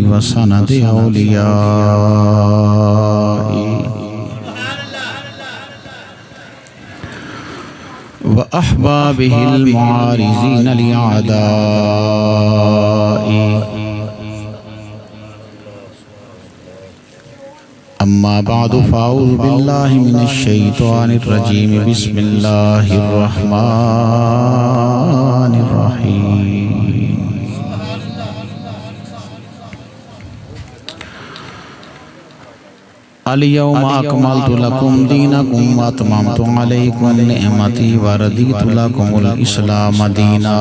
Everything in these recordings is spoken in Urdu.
وسند اولیائی واحبابہ المعارضین لأعدائی اما بعد فاعوذ باللہ من الشیطان الرجیم بسم اللہ الرحمن الرحیم اليوم اکملت لکم دینکم واتممت علیکم نعمتی وردیت لکم الاسلام دینا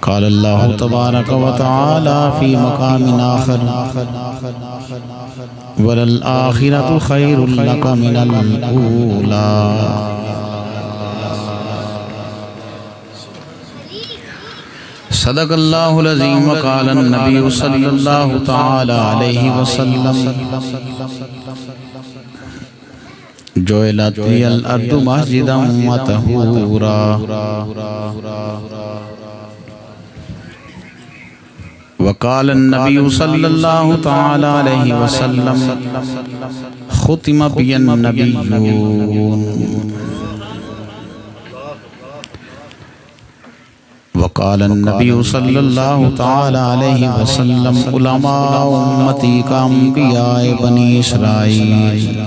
قال اللہ تبارک وتعالی فی مقام آخر وللآخرۃ خیر لک من الأولی صدق اللہ العظیم وقال النبی صلی اللہ تعالی علیہ وسلم جعلت لی الارض مسجدا وطہورا وقال النبی صلی اللہ تعالی علیہ وسلم ختم بی النبیون وقال النبی صلی اللہ تعالی علیہ وسلم علماء امتی کا انبیاء بنی اسرائیل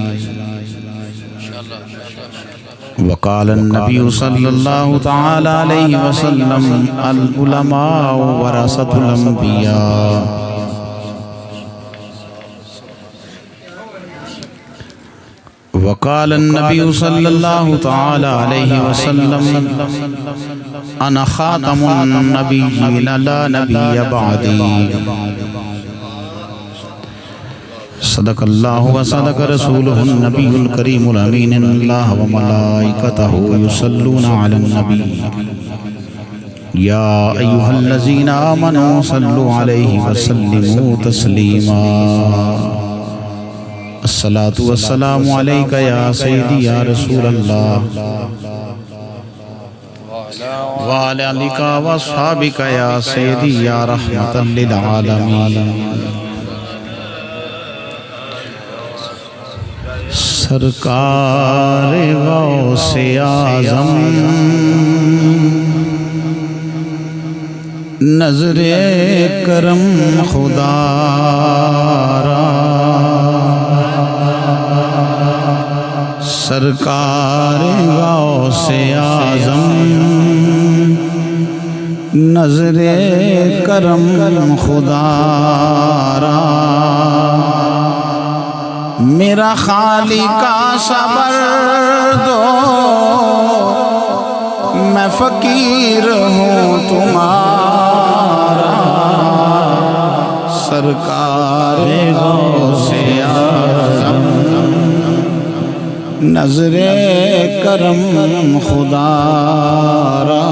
وقال النبی صلی اللہ تعالی علیہ وسلم العلماء ورثۃ الانبیاء وقال النبی صلی اللہ تعالی علیہ وسلم انا خاتم النبیین لا نبی بعدی صدق اللہ و صدق رسولہ النبی الکریم الامین اللہ و ملائکتہ یصلون علی النبی یا ایہا الذین آمنوا صلوا علیہ وسلموا تسلیما الصلاة والسلام علیکہ یا سیدی یا رسول اللہ وعلی آلکہ واصحابکہ یا سیدی یا رحمتا للعالمین سرکار غوث اعظم نظر کرم خدا را سرکار غوث اعظم نظر کرم خدا را میرا خالق صبر دو میں فقیر ہوں تمہارا سرکار غوث اعظم نظر کرم خدا را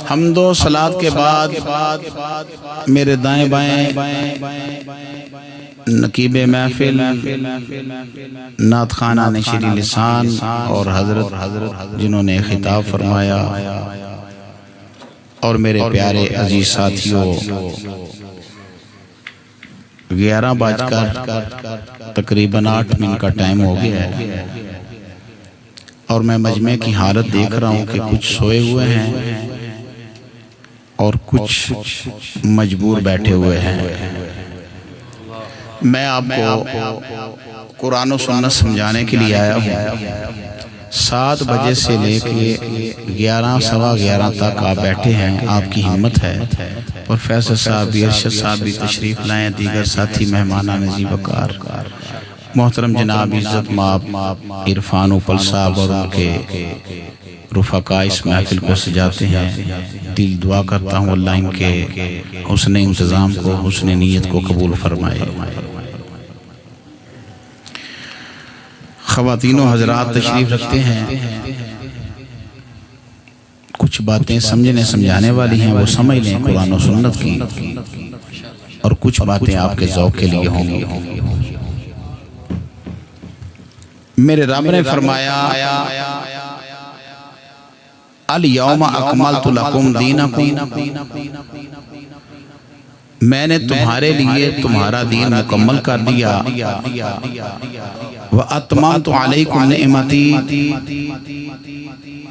حمد و صلات کے بعد میرے دائیں بائیں نقیب محفل نعت خانہ نشری لسان اور حضرت جنہوں نے خطاب فرمایا اور میرے پیارے عزیز ساتھیوں 11 بج کر تقریباً 8 منٹ کا ٹائم ہو گیا ہے اور میں مجمع کی حالت دیکھ رہا ہوں کہ کچھ سوئے ہوئے ہیں اور کچھ مجبور بیٹھے ہوئے ہیں میں آپ کو قرآن و سنت سمجھانے کے لیے آیا ہوں 7 بجے سے لے کے 11 سوا 11 تک آپ بیٹھے ہیں آپ کی ہمت ہے پروفیسر صاحب بھی ارشد صاحب بھی تشریف لائیں دیگر ساتھی مہمانان عزیز وقار محترم جناب عزت مآب عرفان اوپل صاحب اور ان کے رفقا اس محفل کو سجاتے ہیں دل دعا کرتا ہوں اللہ ان کے حسن انتظام کو حسن نیت کو قبول فرمائے خواتین و حضرات تشریف رکھتے ہیں کچھ باتیں سمجھنے سمجھانے والی ہیں وہ سمجھ لیں قرآن و سنت کی اور کچھ باتیں آپ کے ذوق کے لیے ہوں گی میرے رب نے فرمایا الیوم اکملت لکم دینکم، میں نے تمہارے لیے تمہارا دین مکمل کر دیا، وَأَتْمَمْتُ عَلَيْكُمْ نِعْمَتِي،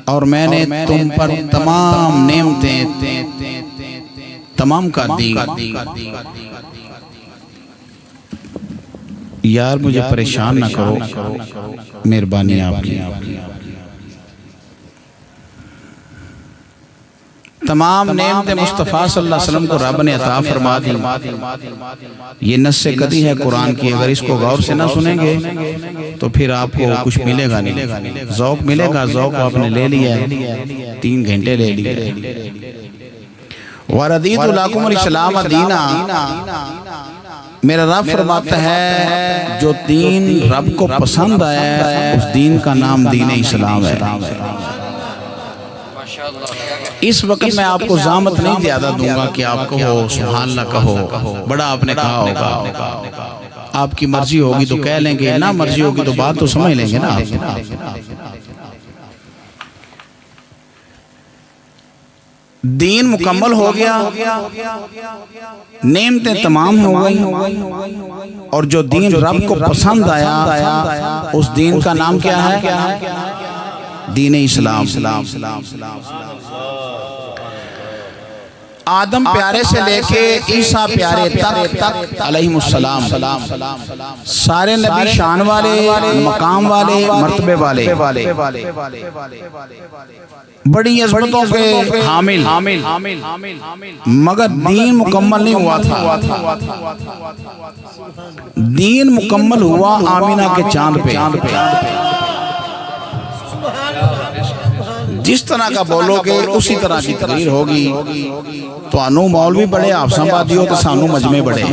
اور میں نے تم پر تمام نعمتیں تمام کر دی۔ یار مجھے پریشان نہ کرو، مہربانی آپ کی۔ تمام نعمتیں مصطفیٰ صلی اللہ علیہ وسلم کو رب نے عطا فرما دی۔ یہ نص قطعی ہے قرآن کی، اگر اس کو غور سے نہ سنیں گے تو پھر آپ کو کچھ ملے گا نہیں، ذوق ملے گا، ذوق آپ نے لے لیا ہے، 3 گھنٹے لے لیے۔ وَرَضِيتُ لَكُمُ الْإِسْلَامَ دِينًا، میرا رب فرماتا ہے جو دین رب کو پسند آیا ہے اس دین کا نام دین اسلام ہے۔ اس وقت میں آپ کو زامت نہیں زیادہ دوں گا کہ آپ کہو سبحان اللہ کہو، بڑا آپ نے کہا ہوگا، آپ کی مرضی ہوگی تو کہہ لیں گے، نہ مرضی ہوگی تو بات تو سمجھ لیں گے نا آپ۔ دین مکمل ہو گیا، نعمتیں تمام ہو گئی، اور جو دین رب کو پسند آیا اس دین کا نام کیا ہے؟ دین اسلام۔ آدم پیارے سے لے کے عیسیٰ پیارے تک علیہم السلام سارے نبی شان والے، مقام والے، مرتبے والے، بڑی عظمتوں کے حامل، مگر دین مکمل نہیں ہوا تھا۔ دین مکمل ہوا آمینہ کے چاند پہ۔ جس طرح کا بولو گے اسی طرح کی تقریر ہوگی۔ تو انو مولوی بڑے آپ سنبھادی ہو تو سانو مجمع بڑے،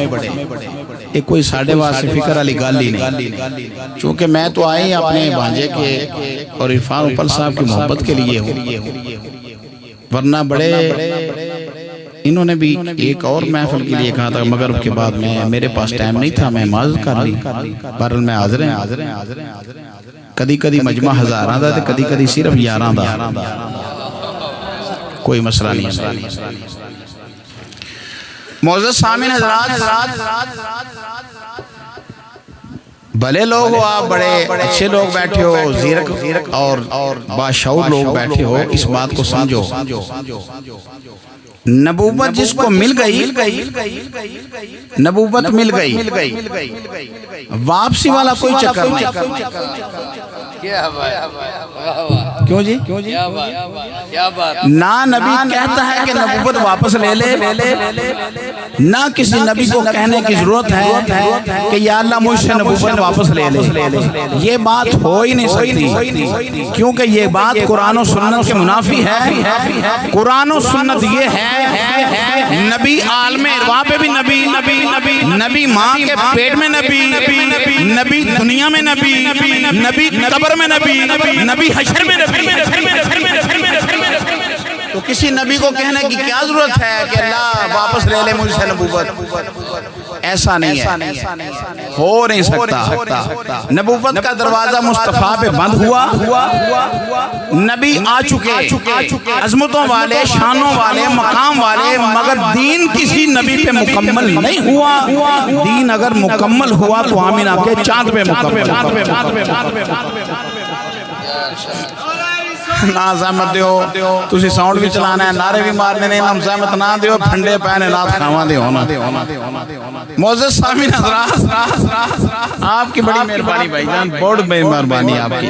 ایک کوئی ساڑھے واسے فکر علی گال ہی نہیں، چونکہ میں تو آئی اپنے بھانجے کے اور عرفان اوپر صاحب کی محبت کے لیے ہوں، ورنہ بڑے انہوں نے بھی ایک اور محفل کے لیے کہا تھا، مگر کے بعد میرے پاس ٹائم نہیں تھا، میں معذرت کر لی، بہرحال میں حاضر ہیں۔ کدی کدی مجمع ہزاراں دا تے کدی کدی صرف 11 دا، کوئی مسئلہ نہیں۔ معزز سامعین حضرات، بھلے لوگ ہو آپ، بڑے اچھے لوگ بیٹھے ہو، زیرک اور باشعور لوگ بیٹھے ہو، اس بات کو سمجھو، نبوت جس کو مل گئی، نبوت مل گئی، واپسی والا کوئی چکر نہیں۔ کیوں جی؟ نہ نبی کہتا ہے کہ نبوت واپس لے لے، نہ کسی نبی کو کہنے کی ضرورت ہے کہ یا اللہ مجھ سے نبوت واپس لے لے، یہ بات ہو ہی نہیں سکتی، کیونکہ یہ بات قرآن و سنت کے منافی ہے۔ قرآن و سنت یہ ہے نبی عالم ارواح پہ بھی نبی ماں کے پیٹ میں نبی دنیا میں نبی قبر میں نبی حشر میں تو کسی نبی کو کہنے کی کیا ضرورت ہے کہ اللہ واپس لے لے مجھ سے نبوت؟ ایسا نہیں ہے، ہو نہیں سکتا۔ نبوت کا دروازہ مصطفیٰ پہ بند ہوا، نبی آ چکے، عظمتوں والے، شانوں والے، مقام والے، مگر دین کسی نبی پہ مکمل نہیں ہوا۔ دین اگر مکمل ہوا تو آمینہ کے چاند پہ مکمل۔ نہ زحمت دیو، تسی ساؤنڈ بھی چلانا ہے، نعرے بھی مارنے نہیں، ہم زحمت نہ دیو، پھنڈے پہنے نات کھاواں دے ہونا۔ معزز سامعین حضرات، آپ کی بڑی مہربانی بھائی جان، بہت بڑی مہربانی آپ کی۔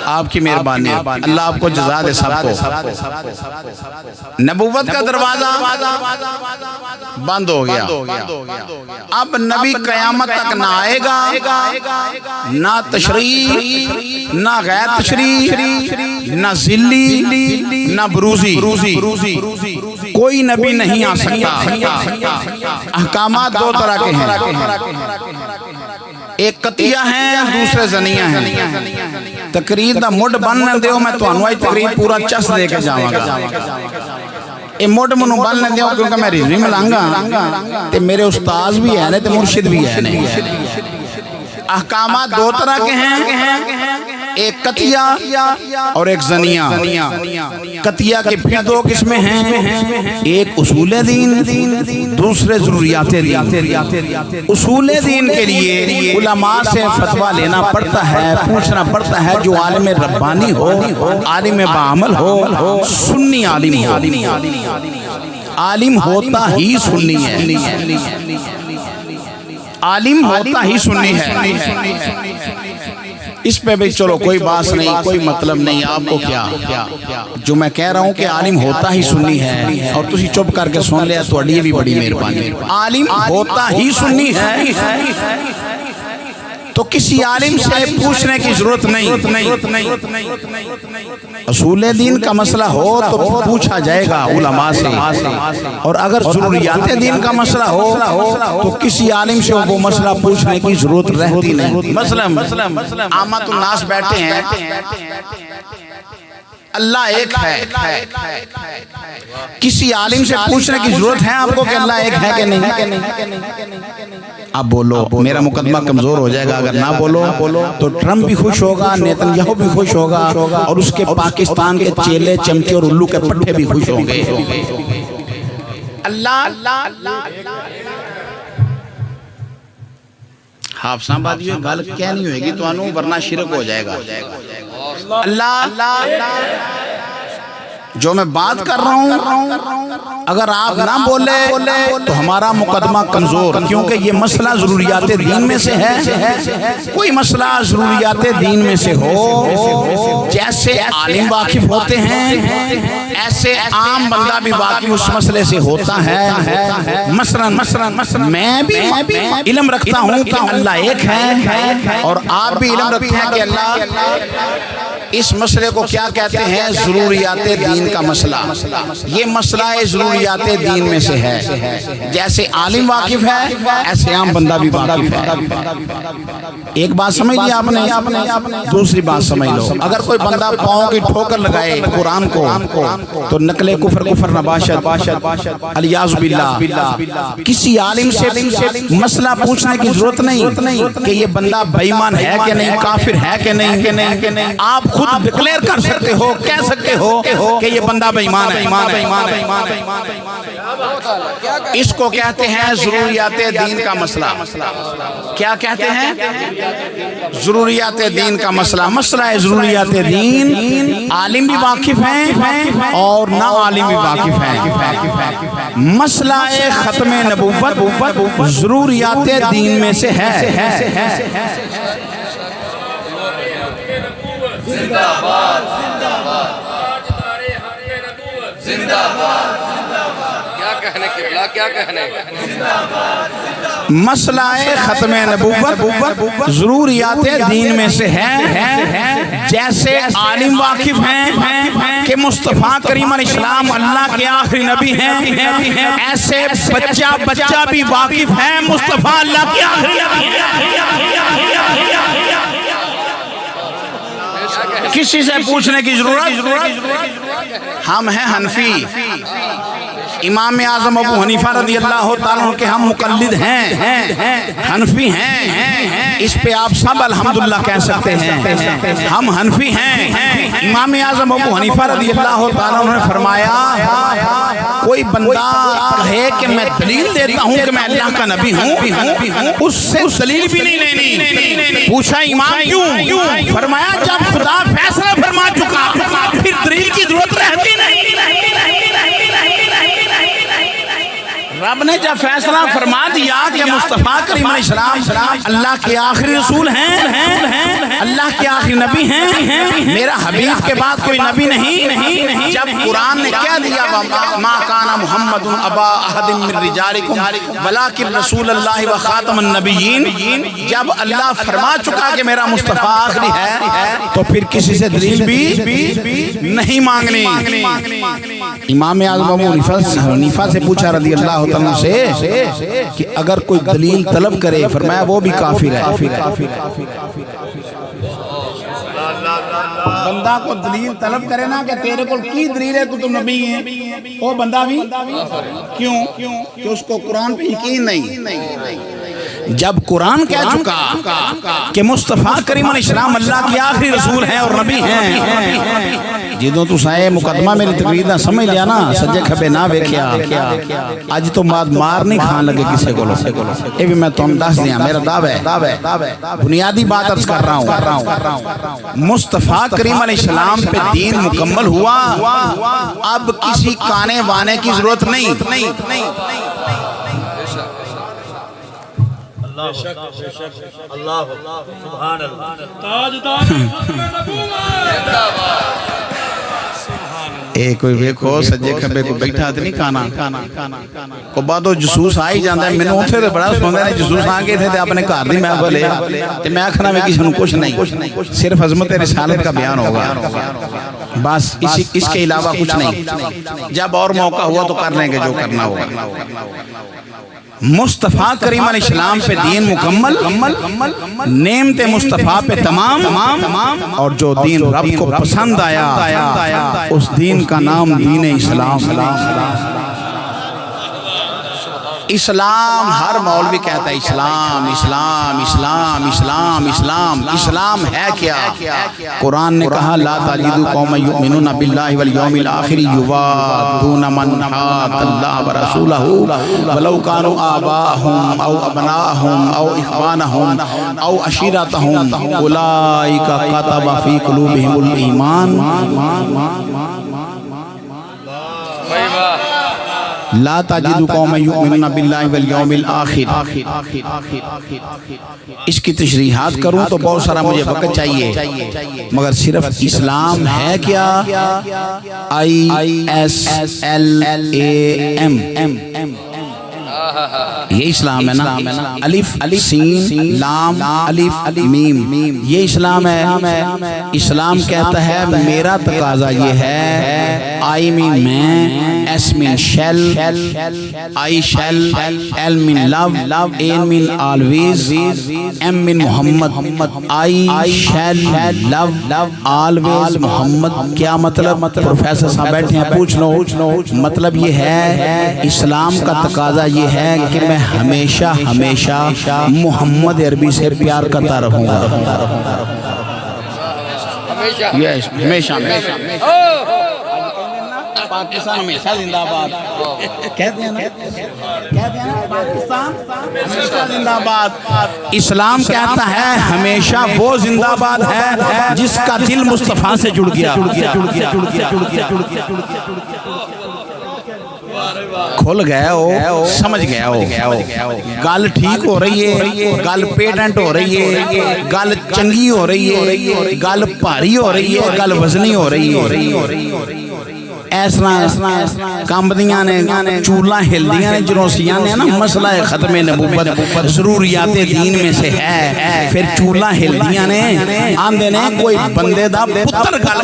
آپ کی مہربانی، اللہ آپ کو جزا دے سب کو۔ نبوت کا دروازہ بند ہو گیا، اب نبی قیامت تک نہ آئے گا، نہ تشریح، نہ غیر تشریح، نہ ذلی، نہ بروزی، کوئی نبی نہیں آ سکتا۔ احکامات دو طرح کے ہیں، ایک قطیہ ہیں دوسرے زنیہ ہیں تقریر دا مڈ بننے دیو میں تو انوائی تقریر پورا چس دے کے جاؤں گا اے مڈ منو بننے دیو کیونکہ میں ریزوی ملانگا تے میرے استاذ بھی ہیں تے مرشد بھی ہیں احکامات دو طرح کے ہیں ایک قطیہ اور ایک زنیہ قطیہ کے پھر دو قسمیں ہیں ایک اصول دین دوسرے ضروریات دین اصول دین کے لیے علماء سے فتویٰ لینا پڑتا ہے پوچھنا پڑتا ہے جو عالم ربانی ہو عالم بعمل ہو سنی عالم ہو عالم ہوتا ہی سنی ہے عالم ہوتا ہی سنی ہے اس پہ بھی چلو کوئی بات نہیں کوئی مطلب نہیں آپ کو کیا جو میں کہہ رہا ہوں کہ عالم ہوتا ہی سنی ہے اور تسی چپ کر کے سن لیا تو اڈی بھی بڑی مہربانی عالم ہوتا ہی سنی ہے تو کسی عالم سے پوچھنے کی ضرورت نہیں اصول دین کا مسئلہ ہو تو پوچھا جائے گا علماء سے اور اگر ضروریات دین کا مسئلہ ہو تو کسی عالم سے وہ مسئلہ پوچھنے کی ضرورت رہتی نہیں مثلا عامت الناس بیٹھے ہیں اللہ ایک ہے کسی عالم سے پوچھنے کی ضرورت ہے آپ کو کہ اللہ ایک ہے کہ نہیں اب بولو میرا مقدمہ کمزور ہو جائے گا اگر نہ بولو تو ٹرمپ بھی خوش ہوگا نیتن یاہو بھی خوش ہوگا اور اس کے پاکستان کے چیلے چمچے اور الو کے پٹھے بھی خوش ہوں گے اللہ حافظاں بات یہ گل کیا نہیں ہوئے گی تو انہوں ورنہ شرک ہو جائے گا اللہ جو میں بات کر رہا ہوں اگر آپ نہ بولے تو ہمارا مقدمہ کمزور کیونکہ یہ مسئلہ ضروریات دین میں سے ہے کوئی مسئلہ ضروریات دین میں سے ہو جیسے عالم واقف ہوتے ہیں ایسے عام بندہ بھی واقف اس مسئلے سے ہوتا ہے مثلا میں بھی علم رکھتا ہوں کہ اللہ ایک ہے اور آپ بھی علم رکھتے ہیں کہ اللہ اس مسئلے کو کیا کہتے ہیں ضروریات دین کا مسئلہ یہ مسئلہ ضروریات دین میں سے ہے جیسے عالم واقف ہے ایسے عام بندہ بھی واقف ہے ایک بات سمجھ لیا آپ نے دوسری بات سمجھ لو اگر کوئی بندہ پاؤں کی ٹھوکر لگائے قرآن کو تو نقل کفر نباشت الیاذ باللہ کسی عالم سے مسئلہ پوچھنے کی ضرورت نہیں کہ یہ بندہ بے ایمان ہے کہ نہیں کافر ہے کہ نہیں آپ خود ڈکلیئر کر سکتے ہو کہہ سکتے ہو کہ یہ بندہ بے ایمان ہے اس کو کہتے ہیں ضروریات دین کا مسئلہ کیا کہتے ہیں ضروریات دین کا مسئلہ ہے ضروریات دین عالم بھی واقف ہیں اور نہ عالم بھی واقف ہیں مسئلہ ختم نبوت ضروریات دین میں سے ہے زندہ باد زندہ باد زندہ باد کیا کہنے مسئلہ ختم نبوت ضروریات دین میں سے ہے جیسے عالم واقف ہیں کہ مصطفیٰ کریم علیہ السلام اللہ کے آخری نبی ہیں ایسے بچہ بھی واقف ہے مصطفیٰ اللہ کے آخری نبی کسی سے پوچھنے کی ضرورت ہم ہیں حنفی امام اعظم ابو حنیفہ رضی اللہ تعالیٰ کے ہم مقلد ہیں حنفی ہیں اس پہ آپ سب الحمدللہ کہہ سکتے ہیں ہم حنفی ہیں امام اعظم ابو حنیفہ رضی اللہ تعالیٰ نے فرمایا کوئی بندہ کہے کہ میں دلیل دیتا ہوں کہ میں اللہ کا نبی ہوں اس سے دلیل بھی نہیں لینی پوچھا امام کیوں فرمایا جب خدا فیصلہ فرما چکا پھر دلیل کی ضرورت رہتی نہیں رب نے جب فیصلہ فرما دیا کہ مصطفیٰ کریم علیہ السلام اللہ کے آخری رسول ہیں اللہ کے آخری نبی ہیں میرا حبیب کے بعد کوئی نبی نہیں جب قرآن نے کہہ دیا ما کان محمد ابا احد من رجالکم ولکن رسول اللہ و خاتم النبیین جب اللہ فرما چکا کہ میرا مصطفیٰ آخری ہے تو پھر کسی سے دلیل بھی نہیں مانگنی امام اعظم ابو حنیفہ سے پوچھا رضی اللہ عنہ سے کہ اگر کوئی دلیل طلب کرے، فرمایا وہ بھی کافر ہے۔ بندہ کو دلیل طلب کرے نا کہ تیرے کو کی دلیل ہے تو نبی ہے، وہ بندہ بھی کیوں کہ اس کو قرآن پہ یقین نہیں۔ جب قرآن کہہ چکا کہ مصطفیٰ کریم علیہ السلام اللہ کی آخری رسول ہیں اور نبی ہیں، جدوں تو سائے مقدمہ میری تقریر نہ سمجھ لیا نا، سجے کھبے نہ ویکھیا، اج تو مار نہیں کھان لگے کسے کو۔ یہ بھی میں تم دس دیا، میرا دعویٰ ہے، بنیادی بات عرض کر رہا ہوں، مصطفیٰ کریم علیہ السلام پہ دین مکمل ہوا، اب کسی کانے وانے کی ضرورت نہیں۔ اللہ سبحان اللہ اے کوئی ویکھو سجے کھبے کو بیٹھا تے نہیں کھانا کو بعدو جسوس آ ہی جاندا ہے۔ مینوں اوتھے تے بڑا سوندا ہے جسوس آ گئے تھے تے اپنے گھر دی میں بولے تے میں آکھنا میں کسی نوں کچھ نہیں، صرف عظمت رسالت کا بیان ہوگا، بس اس کے علاوہ کچھ نہیں۔ جب اور موقع ہوا تو کر لیں گے جو کرنا ہوگا۔ مصطفیٰ کریم علیہ السلام پہ دین مکمل، نعمت مصطفیٰ پہ تمام، اور جو دین رب کو پسند آیا اس دین کا نام دین اسلام۔ اسلام ہر مولوی کہتا ہے اسلام اسلام اسلام اسلام اسلام، اسلام ہے کیا؟ قرآن نے کہا لا تجد قوما یؤمنون باللہ والیوم الآخر یوادون من حاد اللہ ورسولہ ولو كانوا آباءهم او ابناءهم او اخوانهم او عشیرتهم اولئک کتب فی قلوبهم الایمان لا تجد قوما یؤمنون باللہ والیوم الآخر۔ اس کی تشریحات کروں تو بہت سارا مجھے وقت چاہیے، مگر صرف اسلام ہے کیا؟ ISLAM، یہ اسلام ہے نا، الف سین لام الف میم، یہ اسلام ہے۔ اسلام کہتا ہے میرا تقاضا یہ ہے، آئی مین میں، ایس مین شیل، آئی شیل، ایل مین لو، این مین آلویز، ایم مین Muhammad, I shall love always Muhammad. کیا مطلب؟ پروفیسر صاحب بیٹھے ہیں، پوچھ لو۔ مطلب یہ ہے اسلام کا تقاضا یہ ہے کہ میں ہمیشہ محمد عربی سے پیار کرتا رہوں گا، ہمیشہ۔ پاکستان ہمیشہ زندہ باد کہتے ہیں نا، پاکستان ہمیشہ زندہ باد۔ اسلام کہتا ہے ہمیشہ وہ زندہ باد ہے جس کا دل مصطفیٰ سے جڑ گیا۔ کھل گیا ہو، سمجھ گیا ہو، گل ٹھیک ہو رہی ہے، گل پیٹنٹ ہو رہی ہے، گل چنگی ہو رہی ہے، گل بھاری ہو رہی ہے، گل وزنی ہو رہی ہے۔ ایسنا کامبدیاں نے چولا ہلدیاں نے جنوسیاں نے نا مسئلہ ختم نبوت ضروریات دین میں سے ہے، پھر چولا ہلدیاں نے آندے نے کوئی بندے دا پتر گل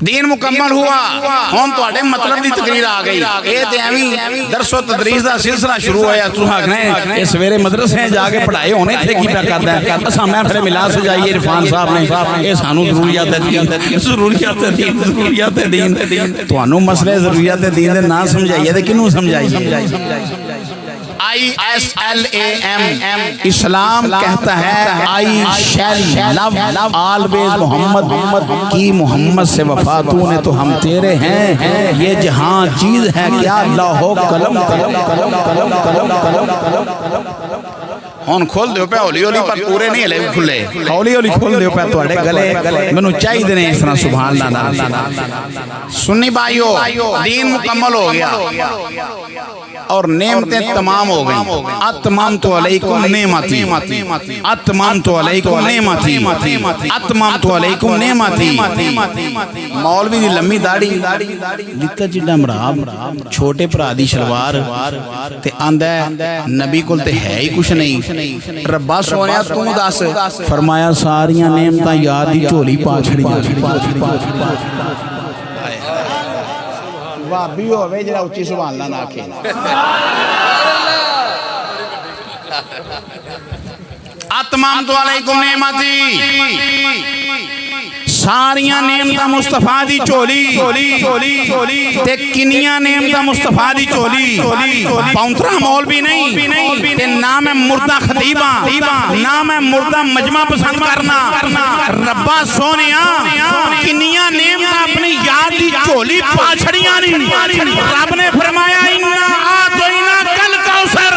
دین مکمل ہوا، ہم تو اڑے مطلب دی تقریر آ گئی۔ اے تے ایویں درس و تدریس دا سلسلہ شروع ہویا، تو آکھنے اے سویرے مدرسے جا کے پڑھائے ہونے تھے کی پیا کردا ہے؟ اساں محفل ملا سجائیے عرفان صاحب نے، اے سانو ضروریات دین تانوں مسئلے ضروریات دین دے نہ سمجھائیے تے کینوں سمجھائیے؟ ISLAM اسلام کہتا ہے I shall love always محمد کی محمد سے وفا تو نے تو ہم تیرے ہیں، یہ جہاں چیز ہے کیا لاہو قلم ہون کھول دیو پہ ہولی ہولی پر پورے نہیں ہلے کھلے، ہولی ہولی کھول دیو پہ تو اڑے گلے منو چاہی دینے اس طرح سبحان اللہ۔ سنی بھائیو دین مکمل ہو گیا اور نعمتیں تمام ہو گئی۔ اتممت علیکم نعمتی، اتممت علیکم نعمتی، اتممت علیکم نعمتی۔ مولوی دی لمبی داڑھی لتا جڑا مراب چھوٹے پرا دی شلوار تے آندا ہے نبی کول تے ہے ہی کچھ نہیں، ربا سونیا تو دس فرمایا ساریاں نعمتاں یاد دی جھولی پا چھڑیاں بھابی ہوے جڑا اچھی سبحان اللہ نہ آکھے اتممت علیکم نعمتی ساریاں نعمتاں مصطفیٰ دی چولی تے کنیاں نعمتاں مصطفیٰ دی چولی پاؤنترا مولوی نہیں تے نام مردہ خطیباں نام مردہ مجمع پسند کرنا ربا سونیا کنیاں نعمتاں اپنی یاد دی چولی پاچھڑیاں نہیں رب نے فرمایا اِنَّا آتَيْنَا الْكَوْثَرَ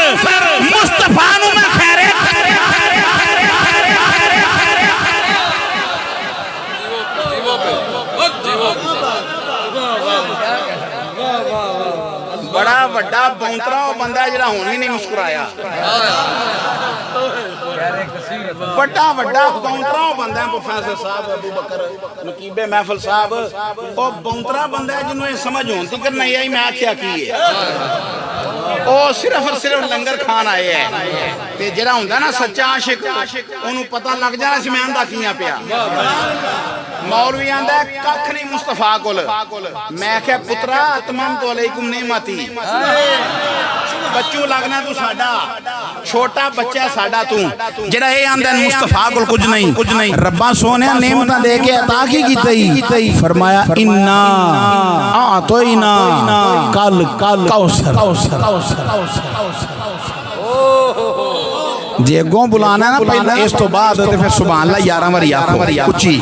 مصطفیٰ نو میں خیرے بڑا وڈا بونترا وہ بندہ ہے جڑا ہونی نہیں مسکرایا بڑا وڈا بونترا وہ بندہ ہے پروفیسر صاحب ابو بکر نقیب محفل صاحب وہ بونترا بندہ ہے جنہوں نے سمجھ ہونتی کرنا یہی میں آکھیا کی ہے وہ صرف اور صرف لنگر کھان آئے ہیں تے جڑا ہوندہ نا سچا عاشق انہوں پتہ لگ جانا سی میں اندہ کیاں پیا مولوی آندہ ہے ککھ نہیں مصطفیٰ کول میں کہ پترا اتممت علیکم نعمتی بچوں لگنا تو ساڈا چھوٹا بچہ ساڈا تو جڑا اے آندہ ہے مصطفیٰ کول کچھ نہیں ربا سونیا نعمتاں دے کے عطا کی کیتی فرمایا اِنَّا آتَيْنَا الْكَوْثَرَ جے اگوں بلانا ہے نا پہلے اس تو بعد تے پھر سبحان اللہ 11 واری آکھو اچھی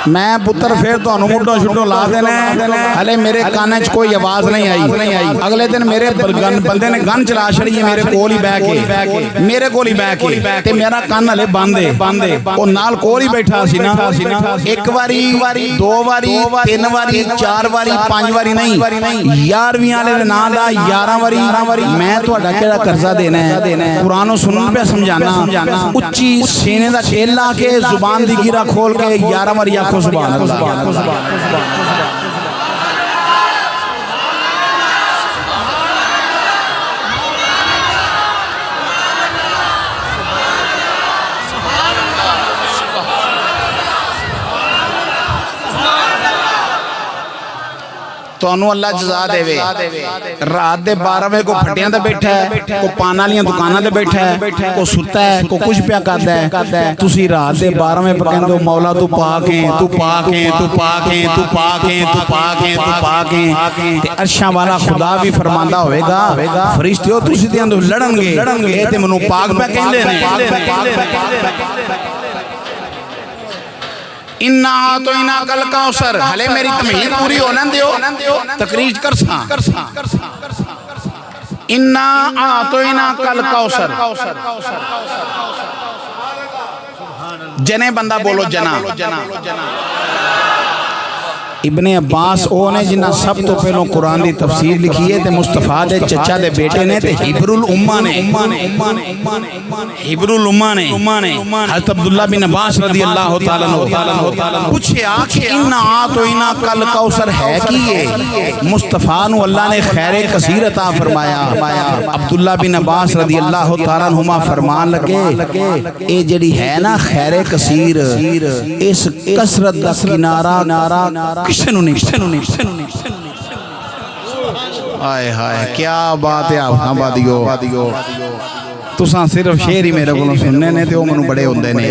میں پتر پھر تو انہوں مڈوں شڈوں لا دینے ہلے میرے کانے چ کوئی آواز نہیں آئی اگلے دن میرے بندے نے گن چلا چھڑی میرے کول ہی بیٹھ کے تے میرا کان ہلے باندھے او نال کول ہی بیٹھا سی نا ایک واری دو واری تین واری چار واری پانچ واری نہیں 11ویں والے دے نام دا 11 واری میں تہاڈا کیڑا قرضہ دینا ہے قرآن و سنن پہ سمجھانا اچھی سینے دا ٹھیل لا کے زبان دی گیرا کھول کے 11 واری آکھو سبحان اللہ تو انہوں اللہ جزا دے وے رات دے 12 میں کو پھٹیاں دے بیٹھا ہے کو پانا لیاں دکانہ دے بیٹھا ہے کو ستا ہے کو کچھ پیا کرتا ہے تُسی رات دے 12 میں پکیں دو مولا تو پاکیں تے عرشاں والا خدا بھی فرماندہ ہوئے گا فرشتیوں تُسی دیاں دو لڑن گے اے تے منو پاک پہ کہیں لے اِنَّا آتَيْنَاكَ الْكَوْثَرَ ہلے میری تمہید پوری ہونا دیو تقریر کر ساں اِنَّا آتَيْنَاكَ الْكَوْثَرَ جنے بندہ بولو جنا ابن عباس او نے جنہ سب تو پہلوں قرآن دی تفسیر لکھی ہے تے مصطفیٰ دے چچا دے بیٹے نے تے حبر الامہ نے حضرت عبداللہ بن عباس رضی اللہ تعالیٰ پوچھے آکھے اِنَّا آتَيْنَاكَ الْكَوْثَرَ ہے کی ہے مصطفیٰ نو اللہ نے خیر کثیر عطا فرمایا عبداللہ بن عباس رضی اللہ تعالیٰ عنہما فرمان لگے اے جڑی ہے نا خیر کثیر اس کثرت دا کنارہ کسے نو نہیں آئے ہائے کیا بات ہے آپ بادیو تساں صرف شعر ہی میرے کو سننے نے تے وہ منو بڑے ہوندے نے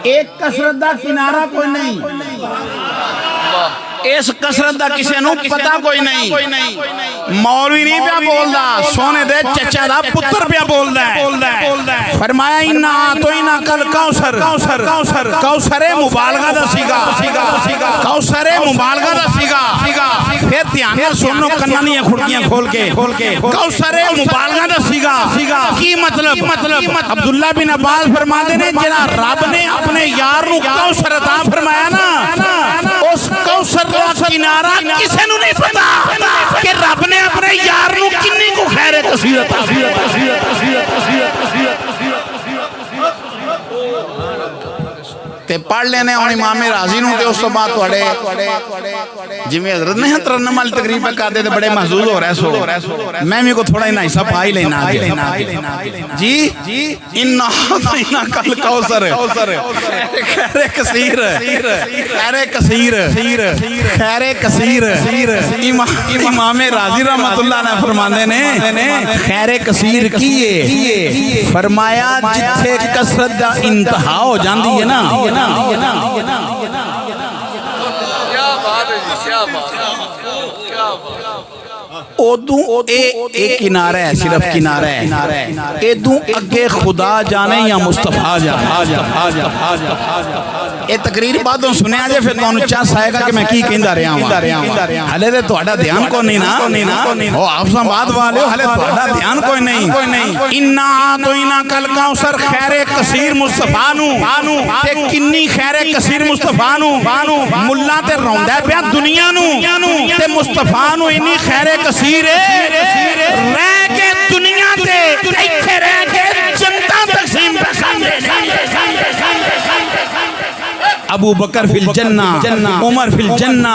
ایک کثرت دا کنارہ کوئی نہیں اس کثرت دا کسے نو پتہ کوئی نہیں مولوی نہیں پیا بول دا سونے دے چچا دا پتر پیا بول دا فرمایا اِنَّا آتَيْنَاكَ الْكَوْثَرَ کوثر مبالغہ دا سیگا پھر دھیان سنو کننیاں کھڑکیاں کھول کے کوثر مبالغہ دا سیگا کی مطلب عبداللہ بن عباس فرما دے نے جنا رب نے اپنے یار نو کوثر عطا فرمایا نا اس کوثر دا کنارہ کسے نو نہیں پتا کہ رب نے اپنے یار نو کنی کو خیر کثیر عطا تے پڑھ لینے ہوں امام راضی نوں تے اس تو بعد تواڈے جویں حضرت نے ترنم والی تقریب پہ کر دے تے بڑے محظوظ ہو رہے سو میں بھی کو تھوڑا ہی حصہ پا ہی لینا جی انا اعطیناک کل کوثر خیر کثیر خیر کثیر امام راضی رحمت اللہ نے فرماندے نے خیر کثیر کیے فرمایا جتھے کثرت دا انتہا ہو جاندی ہے نا کیا بات ہے جی کیا بات ادوں ایک کنارہ ہے صرف کنارہ ہے ادوں اگے خدا جانے یا مصطفیٰ جانے یہ تقریر بعدوں سنے آجے پھر تو چانس آئے گا کہ میں کی کہندہ رہا ہوں حلے دے توڑا دھیان کو نہیں نا وہ آفزاں بعد والے ہو حلے توڑا دھیان کوئی نہیں انا تو انا کل کوثر خیر کثیر مصطفیٰ نو تے کنی خیر کثیر مصطفیٰ نو ملا تے روندہ پیا دنیا نو تے مصطفیٰ نو انی خیر کثیر رہ کے دنیا تے ایتھے رہ کے جنتا تقسیم پسند ابو بکر فی الجنہ عمر فی الجنہ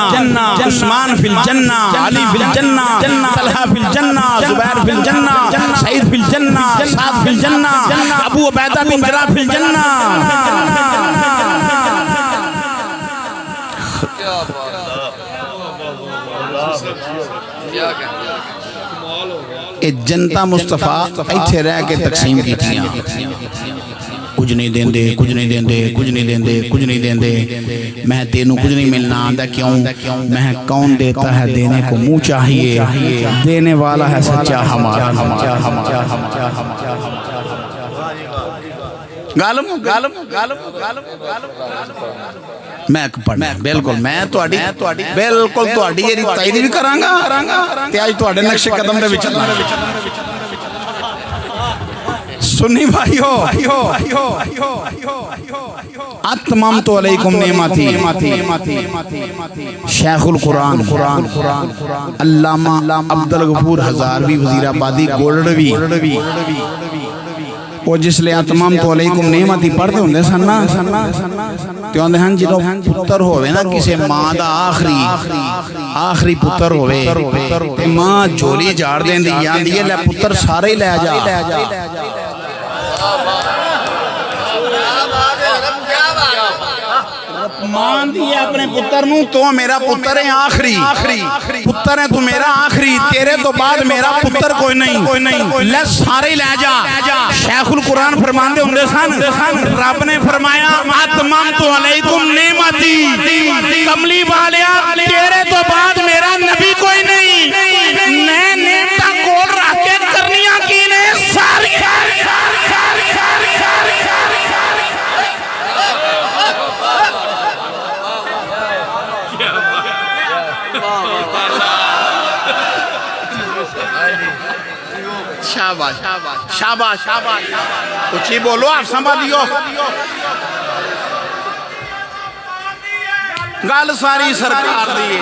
عثمان فی الجنہ علی فی الجنہ طلحہ فی الجنہ زبیر فی الجنہ سعید فی الجنہ سعد فی الجنہ ابو عبیدہ بن جراح فی الجنہ جنتا مصطفیٰ ایتھے رہ کے تقسیم کی تھیاں کچھ نہیں دین دے کچھ نہیں دین دے کچھ نہیں دین دے کچھ نہیں دین دے میں تینوں کچھ نہیں ملنا آندہ کیوں میں کون دیتا ہے دینے کو منہ چاہیے دینے والا ہے سچا ہمارا غالب میں پڑھنا بالکل میں بالکل تواڈی یہ تائید بھی کرانگا تے آج تواڈے نقش قدم دے وچ سنی بھائیو اتممت علیکم نعمتی شیخ القرآن علامہ عبدالغفور ہزاروی وزیر آبادی گولڈوی وہ جس لئے اتممت علیکم نعمتی پڑھتے ہوں دے سننا تیوں دے ہن جنہوں پتر ہوئے نا کسے ماں دا آخری پتر ہوئے ماں جولی جار دیں دی یاد دیئے لے پتر سارے ہی لے جا مان دیئے اپنے پتر نوں تو میرا پتر ہے آخری پتر ہے تو میرا آخری تیرے تو بعد میرا پتر کوئی نہیں لے سارے لے جا شیخ القرآن فرمان دے ہوں دے سن رب نے فرمایا اتممت علیکم نعمتی کملی والیا تیرے تو بعد میرا نبی کوئی نہیں نئے نعمتہ کول رہ کے کرنیاں کی نے ساری شاباش اچھی بولو آپ سنبھالیو گل ساری سرکار دیئے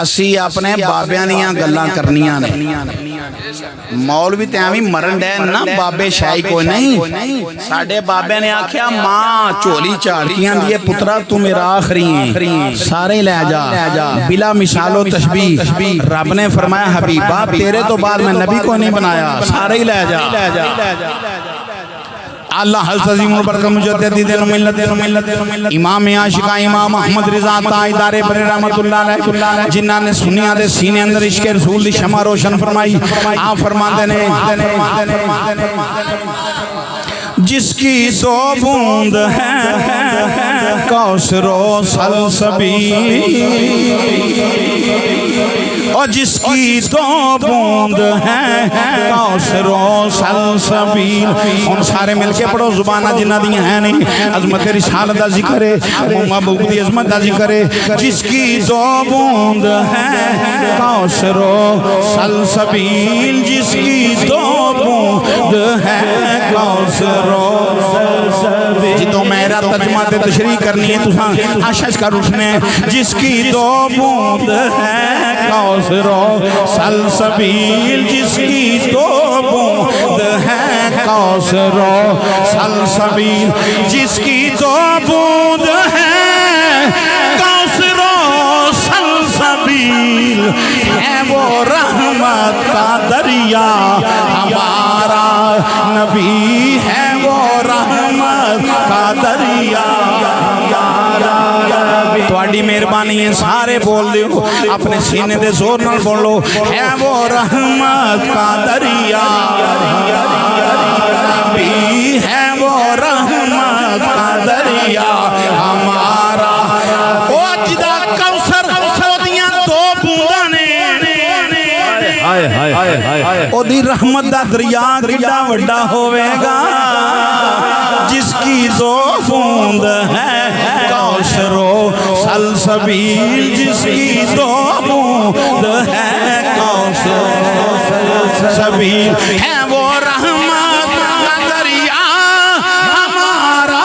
اسی اپنے بابیانیاں گلاں کرنیاں نے مولوی تیامی مرن ڈے نا بابے شاہی کوئی نہیں ساڑھے بابے نے آکھیا ماں چولی چاڑکیاں دیئے پترہ تو میرا آخری ہیں سارے لے جا بلا مثال و تشبیح رب نے فرمایا حبیبہ تیرے تو بعد میں نبی کو نہیں بنایا سارے لے جا اللہ حضرت عظیم البرکہ مجدد دین ملت امام عاشقہ امام احمد رضا تاجدار بر رحمت اللہ علیہ جنہ نے سنیاں دے سینے اندر عشق رسول دی شمع روشن فرمائی آپ فرمان دینے جس کی دو بوند ہے کوثر و سلسبیل اور جس کی دو بوند ہے کوثر و سلسبیل ان سارے مل کے پڑھو زبانہ جنہ دیا ہے نہیں عظمت رسالت دا ذکر ہے محبوب دی عظمت دا ذکر ہے جس کی دو بوند ہے کوثر و سلسبیل جس کی دو بوند ہے کوثر و سلسبیل جدوں میرا ترجمہ تے تشریح کرنی ہے تساں آشش کر اٹھنے جس کی دو بوند ہے کوثر و سلسبیل جس کی دو بوند ہے کوثر و سلسبیل جس کی دو بوند ہے کوثر و سلسبیل ہے وہ رحمت کا دریا ہمارا نبی ہے وہ رحمت کا دریا تواڈی مہربانی ہے سارے بول دیو اپنے سینے دے زور نال بولو ہے وہ رحمت کا دریا نبی ہے وہ رحمت کا دریا ہمارا او جدا کوثر سودیاں دو بونداں نے او دی رحمت دا دریا کڈا وڈا ہوے گا جس کی دو بوند ہے کوثر و سلسبیل جس کی دو بوند ہے کوثر و سلسبیل ہے وہ رحمت کا دریا ہمارا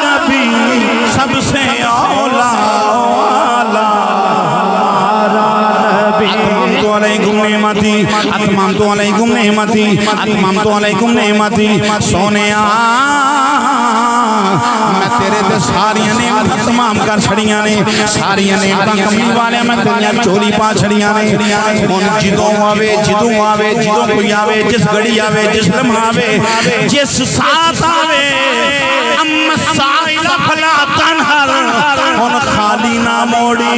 نبی سب سے اولا اتممت علیکم نعمتی اتممت علیکم نعمتی اتممت علیکم نعمتی سونیا میں تیرے تے ساریاں نعمتاں تمام کر چھڑیاں نے ساریاں نعمتاں کملی والے میں تیریاں چولی پا چھڑیاں نے ہن جدوں آوے جدوں کوئی آوے جس گھڑی آوے جس لمحہ آوے جس ساتھ آوے اما السائل فلا تنہر ہن خالی نہ موڑی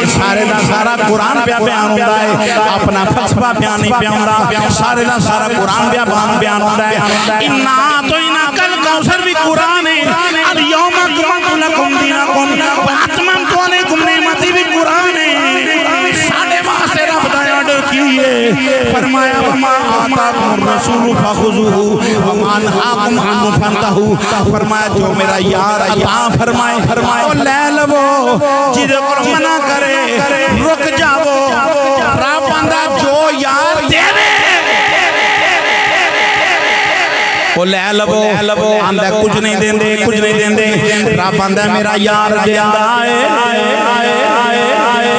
سارے دا سارا قرآن پہ بیان ہوتا ہے اپنا فلسفہ بیان نہیں پہ ہوتا سارے دا سارا قرآن پہ بیان ہوتا ہے انہا تو انہا کل کوثر بھی قرآن ہے الیوم اکملت لکم دینکم واتممت علیکم نعمتی بھی قرآن ہے ساڑھے واسطے رب دا آرڈر کیے فرمایا وما آتاکم الرسول فخذوہ وما نہاکم عنہ فانتہوا فرمایا جو میرا یار عطا فرمائے او لے لو جدے کو منع کرے رک جاؤ رب بندہ جو یار دے وہ لے لو آندہ کچھ نہیں دیں دے رب بندہ میرا یار دے آئے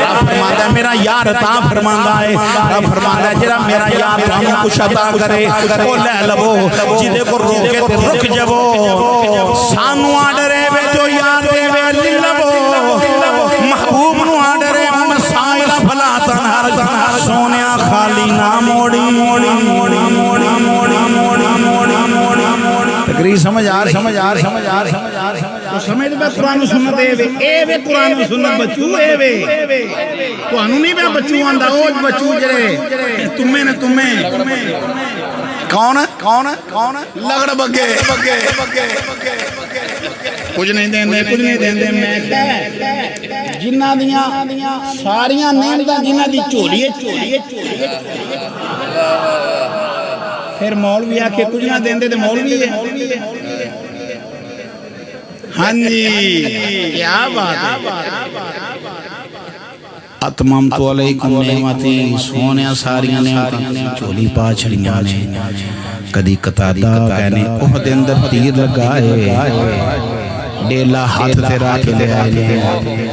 رب فرماندہ ہے میرا یار عطا فرماندہ ہے رب فرماندہ ہے جرا میرا یار ہمیں کچھ عطا کرے وہ لے لو جدے کو روکے تے رک جاؤ سانو آڈرے بے جو یار دے بے لی لو محبوب نو آڈرے مسائل فلا تنہر سونیا خالی نہ موڑی تقریر سمجھ آ رہی تو سمجھ میں قرآن و سنت اے وے قرآن و سنت بچو اے وے تو انہوں نہیں میں بچو آندہ اوج بچو جرے تمہیں کون ہے لگڑ بگے کچھ نہیں دیں دے میں کہا جنہ دیاں ساریاں نعمتاں جنہ دی چولی پھر مولوی آکے کچھ نہ دیں دے مولوی ہے ہاں جی کیا بات ہے اتممت علیکم نعمتی سونیا ساریاں نعمتاں چولی پا چھڑیاں نے کدی قطادہ کہنے اوہ دے اندر تیر لگائے ڈیلا ہاتھ تیرا کے لے آئے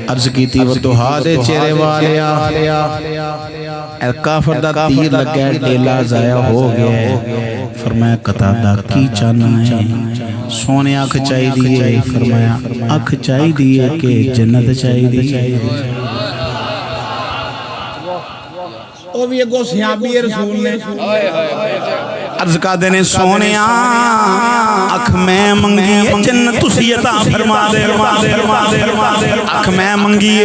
عرض کی تھی وہ تو ہاتھے چہرے والے اے کافر دا تیر لگا ڈیلا ضائع ہو گیا فرمایا قطادہ کی چانا ہے سونے آنکھ چاہی دیئے فرمایا آنکھ چاہی دیئے کہ جنت چاہی دیئے او بھی ایک صحابی رسول نے عرض کا دینے سونے آنکھ میں منگی جنت تسی عطا فرما دے آنکھ میں منگی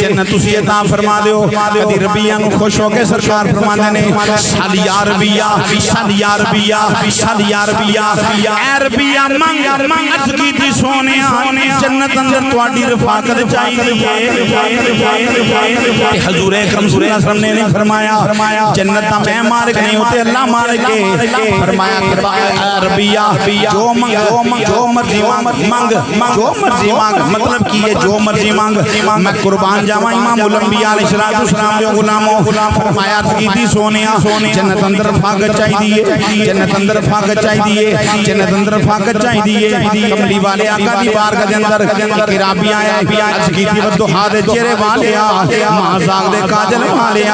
جنت تسی عطا فرما دے کدی ربیہ نو خوش ہو کے سرکار فرما دینے سال یا ربیہ اے ربیہ منگا عرض کی تھی سونے جنت اندر تواڈی رفاقت چاہی حضور اکرم صلی اللہ علیہ وسلم نے فرمایا جنت میں مالک نہیں ہوتے اللہ مالک ہے فرمایا ربیہ جو مرضی مانگ جو مرضی مانگ مطلب کی ہے جو مرضی مانگ میں قربان جاواں امام الانبیاء علیہ السلام جو غلاموں فرمایا تقیدی سونیا جنت اندر فاقت چاہی دیئے جنت اندر فاقت چاہی دیئے جنت اندر فاقت چاہی دیئے کملی والے آقا دی بارگاہ دے اندر کرابی آیا تقیدی والدہا دے چہرے والے مہزاق دے کاجل والے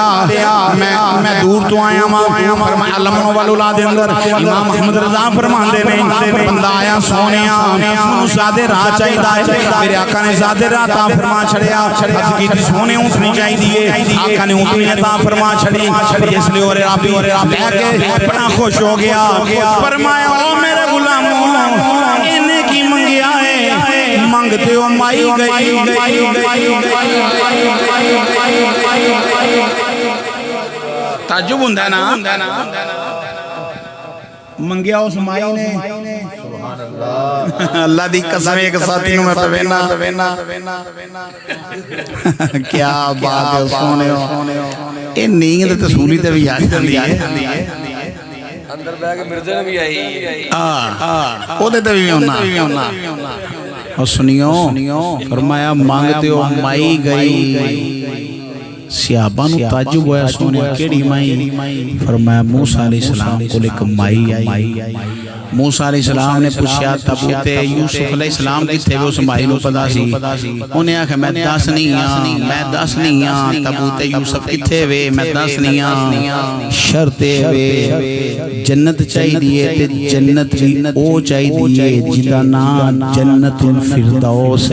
میں دور تو آیا ماں فرمایا لمنوں والولاد دے اندر امام محمد رضا فرمان دے نے بندہ آیا سونیا زیادہ راہ چاہی دائے میرے آقا نے زیادہ راہ تا فرما چھڑیا تقیدی سونے اونٹنی چاہی دیئے آقا نے اونٹنی عطا فرما چھڑی اس لئے اور رابی لے کے بڑا خوش ہو گیا فرمایا او میرے غلاموں انہیں کی منگیا ہے منگتے ہو مائی گئی تعجب ہوندہ نا منگیا اس مائی نے اللہ دی قسم ایک ساتھی میں پہنا کیا بات ہے سونے ہو یہ نیند تے سولی تے بھی آج جاندی ہے اندر بیگ مرزے نے بھی آئی او دے تے بھی ہونا اور سنیو فرمایا مانگتے ہو مائی گئی صحابہ نو تعجب ہویا سونے کیڑی مائی فرمایا موسیٰ علیہ السلام کو لے مائی آئی موسیٰ علیہ السلام نے پوچھا تبوت یوسف علیہ السلام کی تھے وہ سمائی نو پتا سی انہیں آکھا میں دس نہیں آن تبوت یوسف کی تھے وے میں دس نہیں آن شرطے وے جنت چاہی دیئے تے جنت او چاہی دیئے جدا نا جنت الفردوس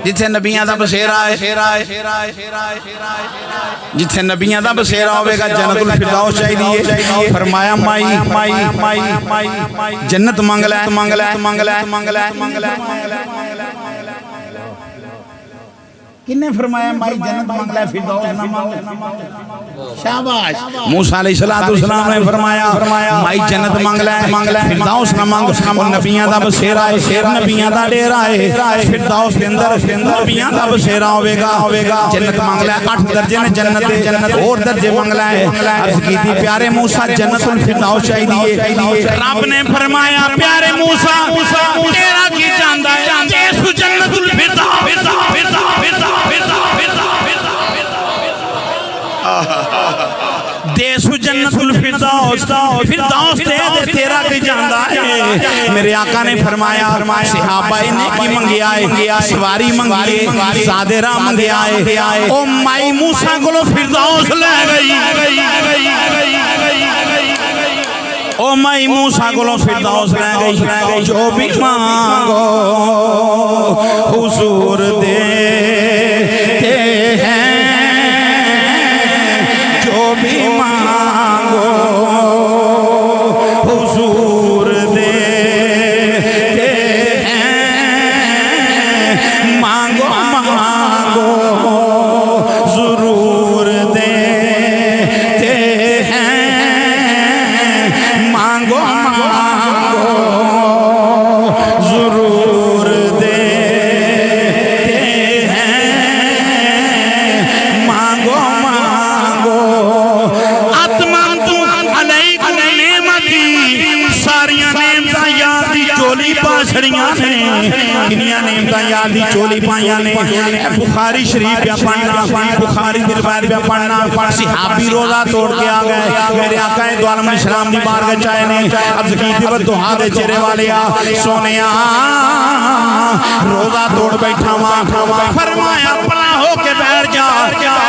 جتھے نبیاں دا بسیرہ ہے جتھے نبیاں دا بسیرہ ہوئے گا جنت الفردوس چاہی دیئے فرمایا مائی جنت منگلہ کنے فرمایا مائی جنت منگلہ فردوس نہ مانگلہ شاباش موسیٰ علیہ السلام نے فرمایا مائی جنت منگلہ فردوس نہ مانگ اور نبیاں دا بسیرہ ہے نبیاں دا ڈیرہ ہے فردوس کے اندر نبیاں دا بسیرہ ہوئے گا جنت منگلہ 8 درجے نے جنت اور درجے منگلہ ہے عرض کی تھی پیارے موسیٰ جنت الفردوس چاہی دیئے رب نے فرمایا پیارے موسیٰ تیرا کی جاندہ ہے جیسو جنت الفردوس دیسو جنت الفردوس دے تیرا کی جاندہ ہے میرے آقا نے فرمایا صحابہ نے کی منگیا ہے سواری منگیے زادرہ منگیا ہے او مائی موسیٰ کو لو فردوس لے گئی او مائی موسیٰ کو لو فردوس لے گئی جو بھی مانگو حضور دیتے ہیں جو بھی مانگو حضور دیتے ہیں مانگو ضرور دیتے ہیں مانگو ضرور دیتے ہیں مانگو کنیاں نعمتاں یاد دی چولی پائیاں نے بخاری شریف پہ پڑھنا بخاری دی روایت پہ پڑھنا صحابی روزہ توڑ کے آ گئے میرے آقا دو عالم اسلام دی بارگاہ چاہے نے عرض کی تھی بدہا دے چہرے والے سونیا روزہ توڑ بیٹھا ماں فرمایا پلا ہو کے بیٹھ جا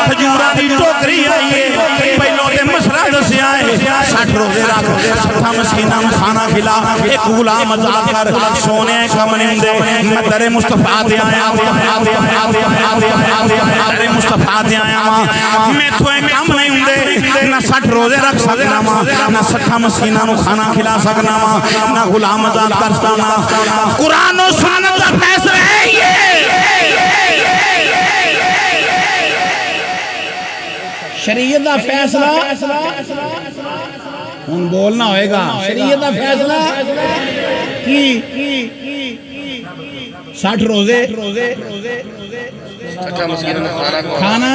کھجورا دی ٹوکری آئیے پہلوں دے مشرہ دسے آئے 60 روزے رکھ 60 مسکینہ میں کھانا کھلا ایک غلام ازا کر سونے کا منندے میں در مصطفیٰ دے آیا در مصطفیٰ دے آیا میں تو ایک کام نہیں ہوں نہ 60 روزے رکھ سکنا نہ 60 مسکینہ میں کھانا کھلا سکنا نہ غلام ازا کر سکنا قرآن و سنت کا فیصلہ ہے یہ شریعت کا فیصلہ ہم بولنا ہوئے گا شریعت کا فیصلہ کی 60 روزے کھانا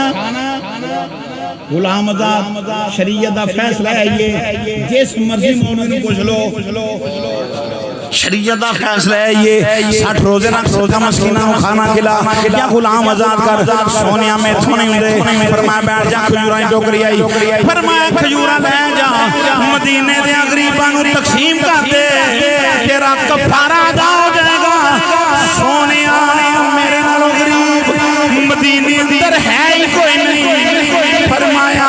غلام آزاد شریعت دا فیصلہ ہے یہ جس مرضی مومن کو پوچھ لو شریعت دا فیصلہ ہے یہ 60 روزے نہ روزہ مسکینہ کو کھانا کھلا یا غلام آزاد کر سونیا میں تھونے ہوندے فرمایا بیٹھ جا کھجوراں ٹوکری آئی فرمایا کھجوراں لے جا مدینے دے غریباں نوں تقسیم کر دے تیرا کفارہ ادا ہو جائے گا سونیا میرے نالوں غریب مدینے اندر ہے ہی کوئی نہیں فرمایا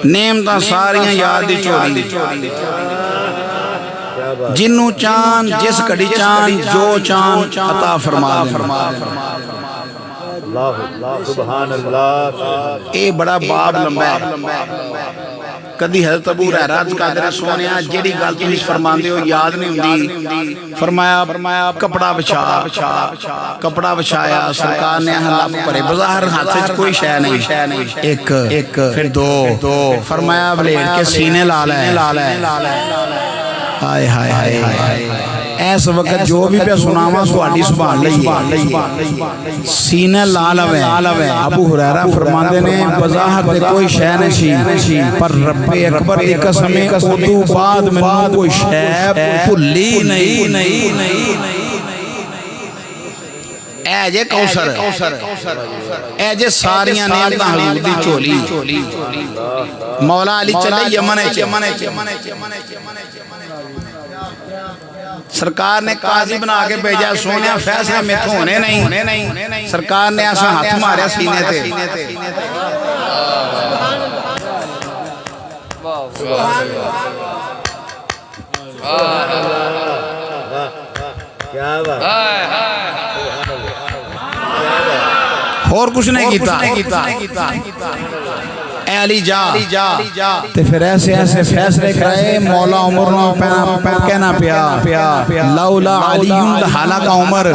نعمتاں ساریاں یاد دی چوری جنوں چاند جس کڑی چاند جو چاند عطا فرما سبحان اللہ اے بڑا باب لمبا ہے کدی حضرت ابو ہریرہ قادر سونیا جیڑی گل تسی فرماندے ہو یاد نہیں ہوندی فرمایا کپڑا کپڑا بچھایا سرکار نے حلاب پرے بظاہر ہاتھ وچ کوئی شے نہیں ایک پھر دو فرمایا بلیڈ کے سینے لا لے ہائے ہائے ہائے ایس وقت جو بھی پہ سناواں تہاڈی سبحان لئی سینے لا لوے ابو ہریرہ فرماندے نے بظاہر تے کوئی شے نہیں پر رب اکبر دی قسم اودوں بعد مینوں کوئی شے بھلی نہیں اے جے کوثر اے جے ساریاں نعمتاں حضور دی چولی مولا علی چلے یمن سرکار نے قاضی بنا کے بھیجا سونیا فیصلہ میں تو ہونے نہیں سرکار نے ایسا ہاتھ ماریا سینے تے اور کچھ نہیں کیتا اے علی جا تے پھر ایسے فیصلے کرائے مولا عمر نو کہنا پیا لولا علی لہلک عمر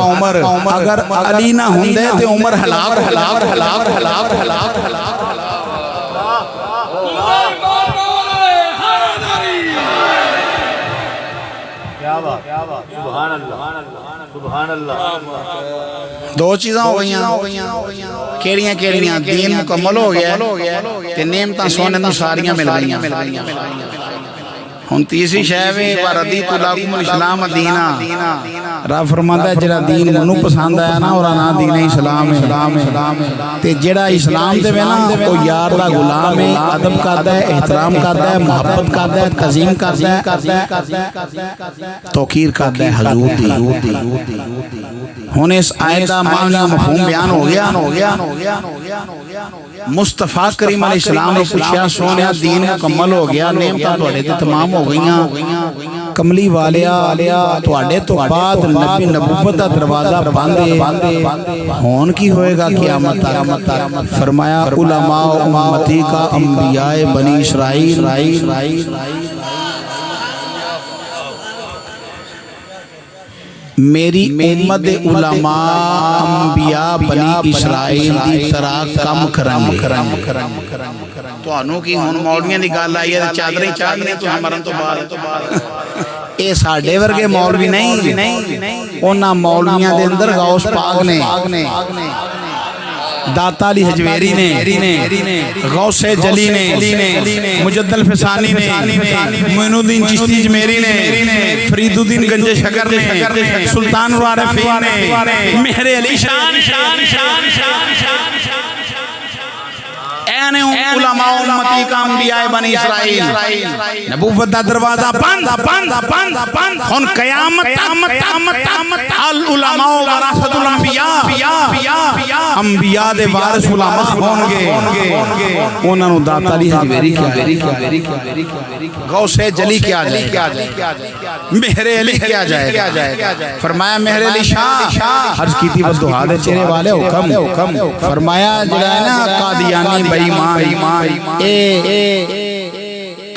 اگر علی نہ ہوندے تے عمر ہلاک سبحان اللہ دو چیزاں ہو گئیاں کیڑیاں دین مکمل ہو گیا تے نعمتاں سونے نوں ساریاں مل گئیاں ہن تیسری شے وے وردیت لکم الاسلام دینا رب فرماندا ہے جڑا دین منوں پسند آیا نا اور نا دین اسلام ہے تے جڑا اسلام دے نا او یار دا غلام ہے ادب کردا ہے احترام کردا ہے محبت کردا ہے تعظیم کردا ہے توقیر کردا ہے حضور دی ہن اس آیت دا معنی مفہوم بیان ہو گیا مصطفیٰ کریم علیہ السلام نے پوچھا سونیا دین مکمل ہو گیا نعمتاں تواڈے تے تمام ہو گئیاں کملی والیا تواڈے تو بعد نبی نبوت دا دروازہ بند ہون کی ہوئے گا قیامت تک فرمایا علماء امتی کا انبیاء بنی اسرائیل میری امت علماء انبیاء بنی اسرائیل دی طرح کم کرنگے تو انہوں کی ہون مولویاں دی گال آئی ہے چادریں چادریں تو ہمارن تو بات اے ساڑھے ورگے مولوی نہیں اونا مولویاں دے اندر غوث پاک نے داتا علی حجویری نے غوث جلی نے مجد الفسانی نے معین الدین چشتی جمیری نے فرید الدین گنج شکر نے سلطان العارفین نے مہر علی اے علماء امتی کا انبیاء بنی اسرائیل نبوت دا دروازہ بند ہن قیامت العلماء ورثۃ الانبیاء انبیاء دے وارث علماء ہونگے انہاں نوں داتا علی حجویری کیا غوث جلی کیا جائے مہر علی کیا جائے فرمایا مہر علی شاہ عرض کی تھی والدہا دے چہرے والے حکم فرمایا جڑا ہے نا قادیانی بے ایمان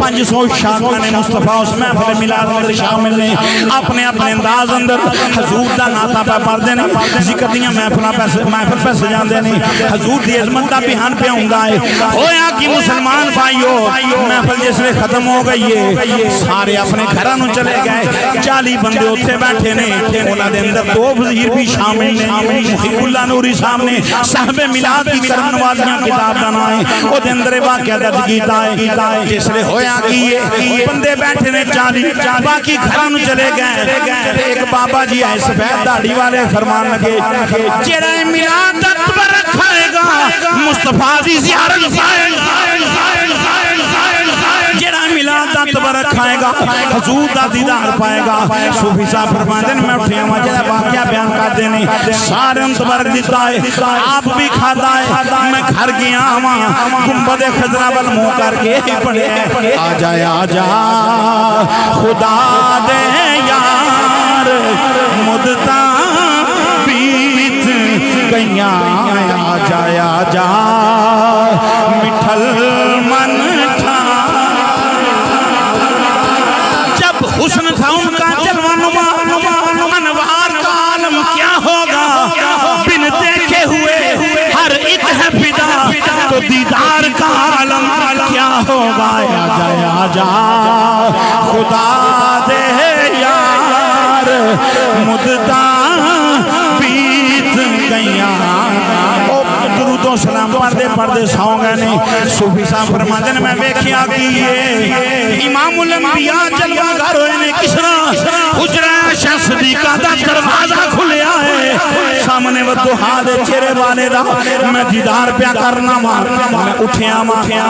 500 شاگردان مصطفیٰ اس محفل میلاد اندر شامل نے اپنے اپنے انداز اندر حضور دا ناتا پہ پڑھتے ہیں ذکر دیاں محفل پہ سجاندے نے حضور دی عظمت دا بیان پہ ہوندا ہے ہویا کہ مسلمان بھائیو محفل جس لئے ختم ہو گئی ہے سارے اپنے گھرانوں چلے گئے 40 بندے اتھے بیٹھے نے انہاں دے اندر 2 وزیر بھی شامل نے محب اللہ نوری صاحب نے صاحب میلاد کی کرم نوازیاں کتاب بنائے او دے اندر واقعہ درج کیتا ہے جس لئے ہویا کہ یہ بندے بیٹھے نے 40 باقی گھرانوں چلے گئے ایک بابا جی آئے سفید داڑھی والے فرمان لگے جیڑا میلاد اکبر رکھائے گا مصطفیٰ دی زیارت پائے گا جیڑا میلاد اکبر رکھائے گا حضور دا دیدار پائے گا صوفی صاحب فرماتے ہیں میں اٹھیا ہوں جیڑا واقعہ بیان کر دینے سارے انتبر دیتا ہے آپ بھی کھاتا ہے میں گھر گیا ہوں گنبد خضرہ بل منہ کر کے پڑے آ جا خدا دے یار مدتا بیت گئیاں آ جا مٹھل من تھا جب حسن تھا ان کا جلوہ نما انوار کا عالم کیا ہوگا بن دیکھے ہوئے ہر ایک ہے فدا تو دیدار کا عالم کیا ہوگا آ جا خدا دے یار مدتا بیت گئیاں درود و سلام پردے ساؤں گئے نہیں صوفی صاحب فرماتے ہیں میں بیکھیا کیے امام الانبیاء جلوہ گھر ہوئے نے کسرا حجرہ شاہ صدیقہ دا دروازہ کھلیا ہے سامنے وہ دوہا دے چہرے والے دا میں دیدار پیا کرنا میں اٹھیا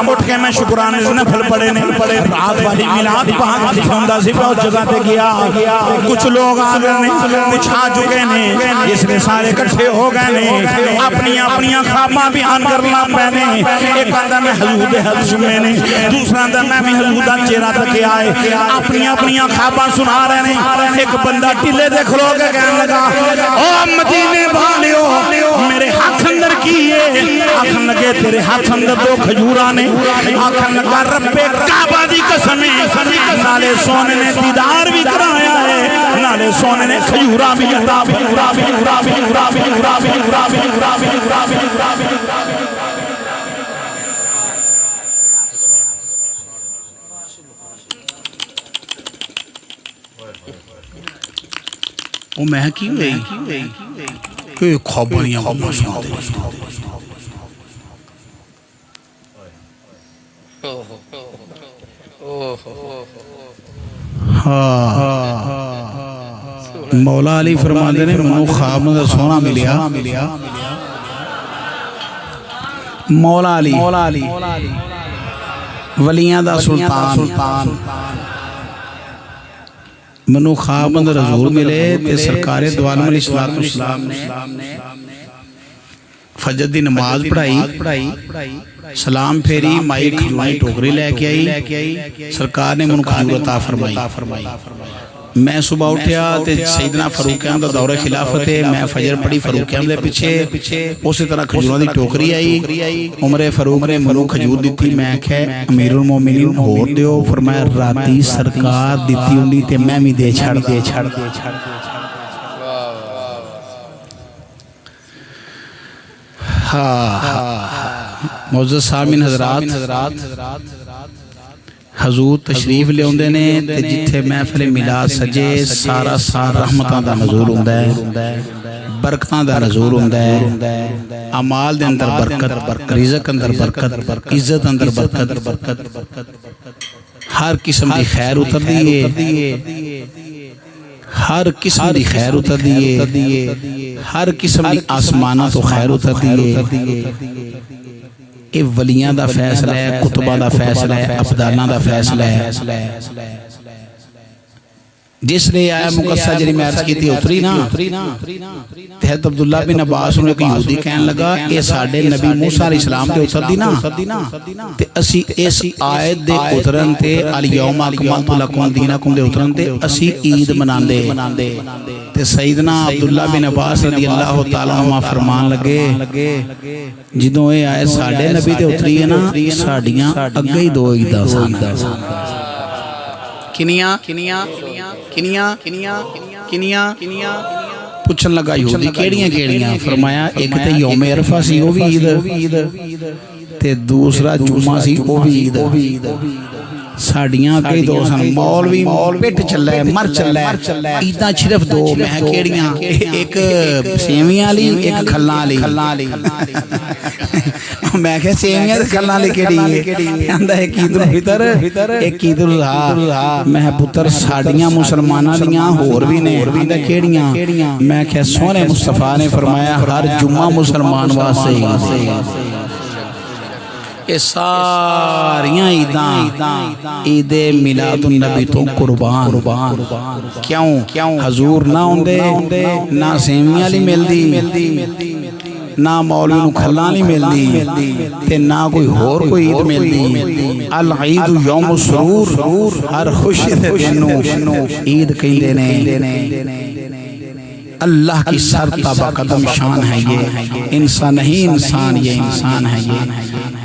اٹھ کے میں شکرانے سے نفل پڑے نہیں رات والی میلاد پاک دکھاندہ سی پہ اس جگہ تے گیا کچھ لوگ آگے نہیں پچھا چکے نہیں اس نے سارے کٹھے ہو گئے نہیں اپنی خواباں بیان کرنا پہنے ایک آدھا میں حضور دے حدش میں نہیں دوسرا آدھا میں بھی حضور دا چہرہ تکے آئے اپنی خواباں سنا رہے نہیں ایک بندہ ٹلے دے کھلو کے کہنے لگا او مدینے والیو میرے ہاتھ اندر کیے آخر لگے تیرے ہاتھ اندر 2 کھجورانے آخر لگا رب کعبہ دی قسمیں نالے سونے نے دیدار بھی کرایا ہے نالے سونے نے کھجورا بھی عطا وہ میں کی ہوئی کہ خوابانیاں وہ سنا دے مولا علی فرماتے ہیں منو خواب میں سونا ملیا مولا علی ولیاں دا سلطان منو خواب میں رضور ملے تے سرکار دو عالم علیہ السلام نے فجر دی نماز پڑھائی سلام پھیری مائی کھجورائی ٹوکری لے کے آئی سرکار نے منو کھجور عطا فرمائی میں صبح اٹھیا تے سیدنا فاروق اعظم دا دور خلافت ہے میں فجر پڑھی فاروق اعظم دے پیچھے اسی طرح کھجوراں دی ٹوکری آئی عمر فاروق نے منو کھجور دتی میں کہ امیر المومنین ہور دیو فرمایا راتی سرکار دتی ہوندی تے میں بھی دے چھڑ معزز سامعین حضرات حضور تشریف لے ہوندے نے تے جتھے محفل میلاد سجے سارا رحمتاں دا نزول ہوندا ہے برکتاں دا نزول ہوندا ہے اعمال دے اندر برکت رزق اندر برکت عزت اندر برکت ہر قسم دی خیر اتردی ہے ہر قسم دی خیر اتردی ہے ہر قسم دی آسمانہ تو خیر اتردی ہے اے ولیاں دا فیصلہ ہے کتبہ دا فیصلہ ہے افدانہ دا فیصلہ ہے جس نے آیا مقصہ جنہی میں عرض کی تھی اتری نا حضرت عبداللہ بن عباس انہوں ایک یہودی کہنے لگا اے ساڑھے نبی موسیٰ علیہ السلام تے اتر دی نا تے اسی اس آیت دے اترن تے الیوم اکملت لکم دینکم دے اترن تے اسی عید منان دے تے سیدنا عبداللہ بن عباس رضی اللہ تعالیٰ عنہ فرمان لگے جدوں اے آیت ساڑھے نبی تے اتری ہے نا ساڑھیاں اگئی دو عیدہ سانا کنیاں پوچھن لگا یہودی کیڑیاں فرمایا ایک تے یوم عرفہ سی وہ بھی عید تے دوسرا جمعہ سی وہ بھی عید ساڑیاں کئی دو سن مولوی پیٹ چل ہے مر چل ہے عیداں صرف دو میں کیڑیاں ایک سیویاں لی ایک کھلاں لی میں کہا سیویاں تے کھلاں لی کیڑی آندا ایک عید الفطر ایک عید الاضحیٰ میں پتر ساڑیاں مسلماناں دیاں ہور بھی نے آندا کیڑیاں میں کہا سونے مصطفیٰ نے فرمایا ہر جمعہ مسلمان واسطے یہ ساریاں عیداں عید میلاد النبی تو قربان کیوں حضور نہ ہوندے نہ سیویاں لی ملدی نہ مولوی نو کھلاں نہیں ملدی تے نہ کوئی ہور کوئی عید ملدی العید یوم السرور ہر خوشی دے دن نو عید کہندے نے اللہ کی سر تابع قدم شان ہے یہ انسان نہیں انسان یہ انسان ہے یہ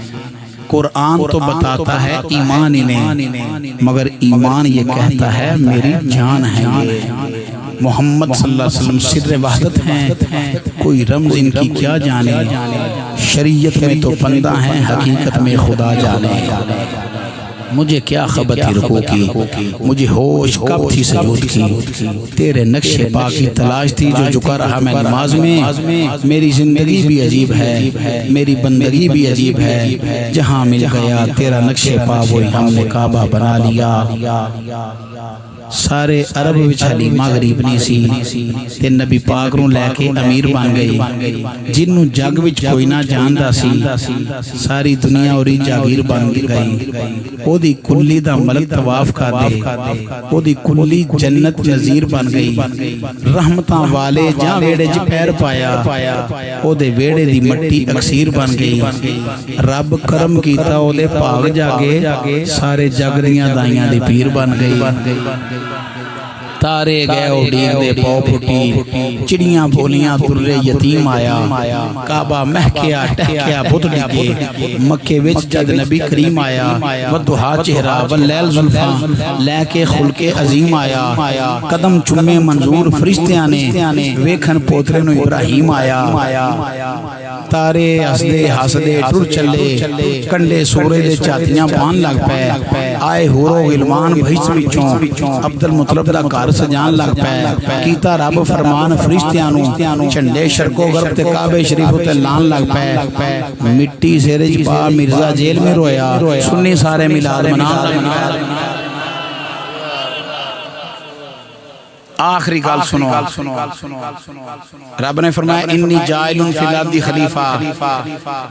قرآن تو بتاتا ہے ایمان انہیں مگر ایمان یہ کہتا ہے میری جان ہے یہ محمد صلی اللہ علیہ وسلم سر وحدت ہیں کوئی رمز ان کی کیا جانے شریعت میں تو بندہ ہیں حقیقت میں خدا جانے مجھے کیا خبر تھی رکوع کی مجھے ہوش کب تھی سجود کی تیرے نقش پاک کی تلاش تھی جو جھکا رہا میں نماز میں میری زندگی بھی عجیب ہے میری بندگی بھی عجیب ہے جہاں مل گیا تیرا نقش پاک وہی ہم نے کعبہ بنا لیا سارے عرب وچ حلیمہ غریب نہیں سی تے نبی پاک نوں لے کے امیر بن گئی جنوں جگ وچ کوئی نہ جاندا سی ساری دنیا اوری جاگیر بن گئی او دی کلی دا ملک طواف کر دے او دی کلی جنت نظیر بن گئی رحمتاں والے جاں ویڑے چ پیر پایا او دے ویڑے دی مٹی اکسیر بن گئی رب کرم کیتا او دے بھاگ جاگے سارے جگ دیاں دائیاں دی پیر بن گئی تارے گئے اڈیگ دے پاؤ پھٹی چڑیاں بولیاں درے یتیم آیا کعبہ مہکیا ٹہکیا بت ڈگے مکے وچ جد نبی کریم آیا ودھا چہرہ واللیل زلفاں لے کے خلق عظیم آیا قدم چمے منظور فرشتیاں نے ویکھن پوترے نو ابراہیم آیا تارے ہسدے ہسدے ٹر چلے کنڈے سورے دے چاتیاں پان لگ پے آئے ہورو غلمان بھیس وچوں عبد المطلب دا گھر سجان لگ پے کیتا رب فرمان فرشتیاں نو چنڈے شرکو غرب تے کعبے شریف تے لان لگ پے مٹی سیرج پا مرزا جیل میں رویا سنی سارے میلاد منا آخری گال سنو رب نے فرمایا انی جائل فی الارض خلیفہ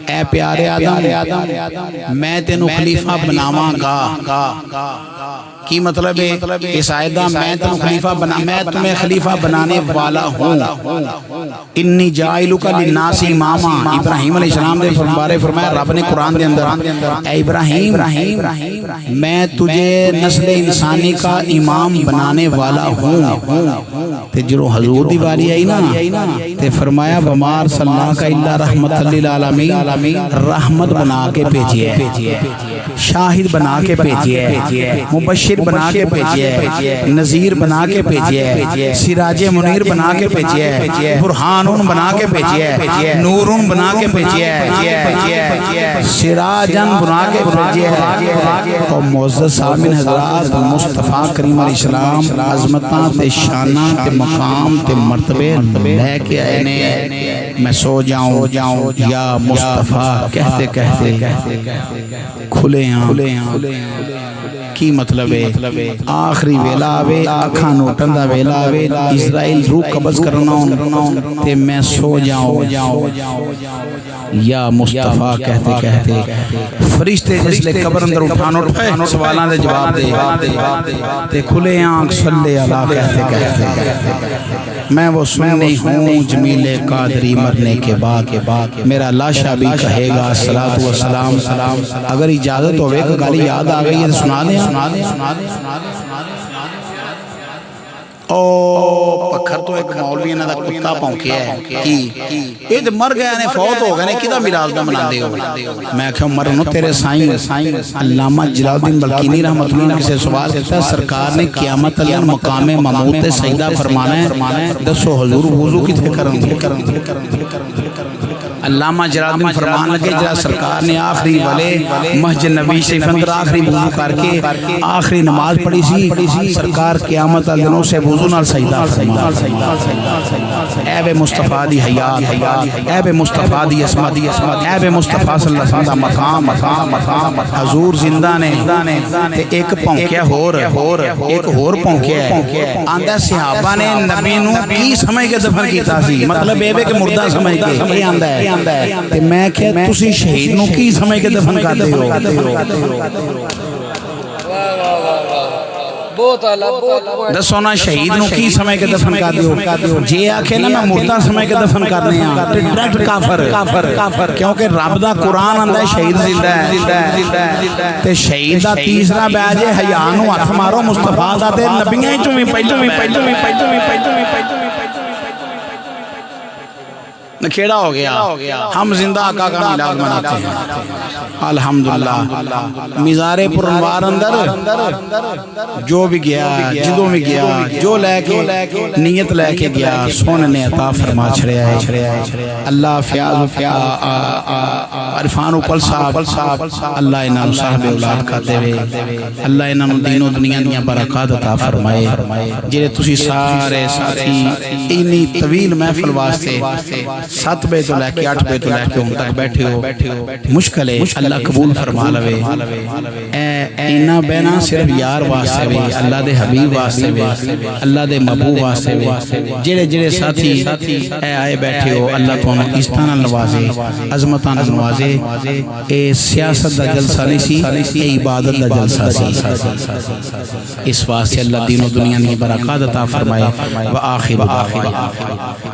اے پیارے آدم میں تینو خلیفہ بناواں گا کی مطلب ہے اس آیت دا میں تینو خلیفہ میں تمہیں خلیفہ بنانے والا ہوں انی جائلک للناس اماما ابراہیم علیہ السلام نے بارے فرمایا رب نے قرآن دے اندر اے ابراہیم میں تجھے نسل انسانی کا امام بنانے والا ہوں تے جرو حضور دی باری آئی نا تے فرمایا ومار صلی اللہ کا اللہ رحمت للعالمین رحمت بنا کے بھیجئے شاہد بنا کے بھیجئے مبشر بنا کے بھیجئے نذیر بنا کے بھیجئے سراج منیر بنا کے بھیجئے برہانون بنا کے بھیجئے نورون بنا کے بھیجئے سراجن بنا کے بھیجئے اور معزز سامن حضرات مصطفیٰ کریم علیہ السلام عظمتاں تے شاناں تے مقام تے مرتبے لے کے آئے نے میں سو جاؤں یا مصطفیٰ کہتے کھلے ہیں کی مطلب ہے آخری ویلا آوے اکھاں نوٹن دا ویلا آوے اسرائیل روح قبض کرنا تے میں سو جاؤں یا مصطفیٰ کہتے کہتے فرشتے جس لے قبر اندر اٹھان اٹھائے سوالاں دے جواب دے تے کھلے آنکھ صلی اللہ کہتے کہتے میں وہ سننی ہوں جمیل قادری مرنے کے بعد میرا لاشا بھی کہے گا الصلاۃ والسلام اگر اجازت ہوئے کہ گالی یاد آ گئی ہے تو سنا دیں او پکھر تو ایک مولوی انہاں دا کتا پونکیا ہے کی یہ تو مر گیا نے فوت ہو گئے نے کدا میراث دا مناندے ہو میں کہ مرنو تیرے سائیں علامہ جلال الدین بلقینی رحمۃ اللہ علیہ سے سوال کرتا ہے سرکار نے قیامت علیہ مقام محمود تے سجدہ فرمانا ہے دسو حضور وضو کتے کرن علامہ جلال الدین فرمان لگے جہاں سرکار نے آخری والے مسجد نبی شریف اندر آخری وضو کر کے آخری نماز پڑھی سی سرکار قیامت دنوں سے وضو نال سجدہ فرما اے بے مصطفیٰ دی حیات اے بے مصطفیٰ دی عصمت اے بے مصطفیٰ صلی اللہ علیہ وسلم دا مقام حضور زندہ نے ایک پونکیا ایک ہور پونکیا ہے آندہ صحابہ نے نبی نو کی سمجھ کے دفن کیتا سی مطلب اے بے کہ مردہ سمجھ کے یہ آندہ ہے تے میں کہ تسی شہید نو کی سمجھ کے دفن کرتے ہو دسو نا شہید نو کی سمجھ کے دفن کرتے ہو جے آکھے نا میں مردہ سمجھ کے دفن کرنے ہاں تے ڈائریکٹ کافر کیونکہ رب دا قرآن آندا ہے شہید زندہ ہے تے شہید دا تیسرا بیج ہے حیا نو ہتھ مارو مصطفیٰ دا تے نبیاں چوں وی پہلو نکھیڑا ہو گیا ہم زندہ آقا کا میلاد مناتے ہیں الحمدللہ مزار پرانوار اندر جو بھی گیا جدوں بھی گیا جو لے کے نیت لے کے گیا سونے نے عطا فرما چھڑیا ہے اللہ فیاض عرفان اوپل صاحب اللہ انہاں صاحب اولاد کا دے اللہ انہاں دین و دنیا دیاں برکات عطا فرمائے جڑے تسی سارے ساتھی اتنی طویل محفل واسطے 7 بے تو لے کے 8 بے تو لے کے ان تک بیٹھے ہو مشکل ہے اللہ قبول فرما لوے اینا بینا صرف یار واسطے وے اللہ دے حبیب واسطے وے اللہ دے محبوب واسطے وے جڑے ساتھی اے آئے بیٹھے ہو اللہ تو انہوں استانہ نوازے عظمتانہ نوازے اے سیاست دا جلسہ نہیں سی اے عبادت دا جلسہ سی اس واسطے اللہ دین و دنیا نے برکات عطا فرمائے وآخر